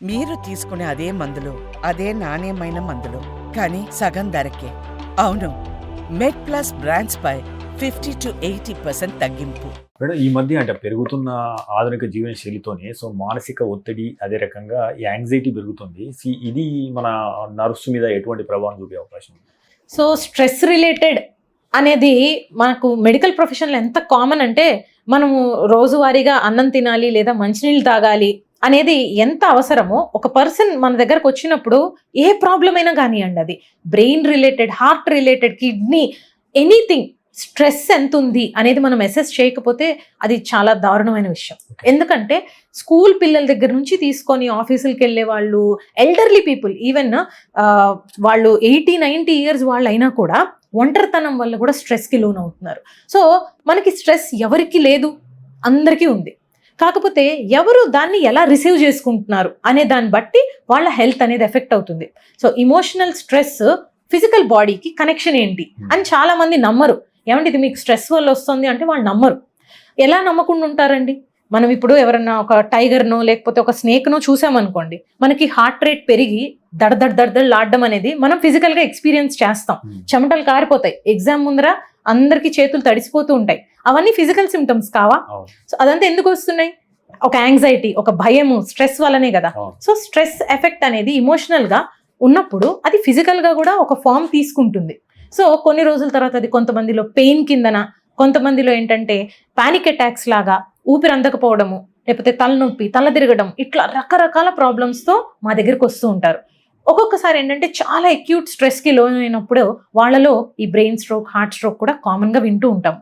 మీరు తీసుకునే అదే మందులు, అదే నాణ్యమైన మందులు, కానీ సగం ధరకే. అవును, మెడ్ ప్లస్ బ్రాండ్స్ పై 50-80% తగ్గింపు. మేడం, ఈ మధ్య అంటే పెరుగుతున్న ఆధునిక జీవన శైలితోనే మానసిక ఒత్తిడి, అదే రకంగా యాంగ్జైటీ పెరుగుతుంది. ఇది మన నర్వ్స్ మీద ఎటువంటి ప్రభావం చూపే అవకాశం ఉంది? స్ట్రెస్ రిలేటెడ్ అనేది మనకు మెడికల్ ప్రొఫెషన్లో ఎంత కామన్ అంటే, మనము రోజువారీగా అన్నం తినాలి లేదా మంచినీళ్ళు తాగాలి అనేది ఎంత అవసరమో, ఒక పర్సన్ మన దగ్గరకు వచ్చినప్పుడు ఏ ప్రాబ్లం అయినా కానివ్వండి, అది brain related, heart related, kidney, anything, stress ఎంత ఉంది అనేది మనం అసెస్ చేయకపోతే అది చాలా దారుణమైన విషయం. ఎందుకంటే స్కూల్ పిల్లల దగ్గర నుంచి తీసుకొని ఆఫీసులకు వెళ్ళే వాళ్ళు, ఎల్డర్లీ పీపుల్, ఈవెన్ వాళ్ళు 80-90 ఇయర్స్ వాళ్ళు అయినా కూడా ఒంటరితనం వల్ల కూడా స్ట్రెస్కి లోన్ అవుతున్నారు. మనకి స్ట్రెస్ ఎవరికి లేదు, అందరికీ ఉంది. కాకపోతే ఎవరు దాన్ని ఎలా రిసీవ్ చేసుకుంటున్నారు అనే దాన్ని బట్టి వాళ్ళ హెల్త్ అనేది ఎఫెక్ట్ అవుతుంది. ఇమోషనల్ స్ట్రెస్ ఫిజికల్ బాడీకి కనెక్షన్ ఏంటి అని చాలా మంది నమ్మరు. ఏమంటే ఇది మీకు స్ట్రెస్ వల్ల వస్తుంది అంటే వాళ్ళు నమ్మరు. ఎలా నమ్మకుండా ఉంటారండి? మనం ఇప్పుడు ఎవరన్నా ఒక టైగర్నో లేకపోతే ఒక స్నేక్నో చూసామనుకోండి, మనకి హార్ట్ రేట్ పెరిగి దడదడలాడడం అనేది మనం ఫిజికల్గా ఎక్స్పీరియన్స్ చేస్తాం. చెమటలు కారిపోతాయి, ఎగ్జామ్ ముందర అందరికీ చేతులు తడిసిపోతూ ఉంటాయి. అవన్నీ ఫిజికల్ సిమ్టమ్స్ కావా? అదంతా ఎందుకు వస్తున్నాయి? ఒక యాంగ్జైటీ, ఒక భయము, స్ట్రెస్ వల్లనే కదా. స్ట్రెస్ ఎఫెక్ట్ అనేది ఇమోషనల్ గా ఉన్నప్పుడు అది ఫిజికల్ గా కూడా ఒక ఫామ్ తీసుకుంటుంది. కొన్ని రోజుల తర్వాత అది కొంతమందిలో పెయిన్ కిందన, కొంతమందిలో ఏంటంటే పానిక్ అటాక్స్ లాగా, ఊపిరి అందకపోవడము, లేకపోతే తలనొప్పి, తల తిరగడం, ఇట్లా రకరకాల ప్రాబ్లమ్స్తో మా దగ్గరికి వస్తూ ఉంటారు. ఒక్కొక్కసారి ఏంటంటే చాలా అక్యూట్ స్ట్రెస్కి లోన్ అయినప్పుడు వాళ్ళలో ఈ బ్రెయిన్ స్ట్రోక్, హార్ట్ స్ట్రోక్ కూడా కామన్గా వింటూ ఉంటాం.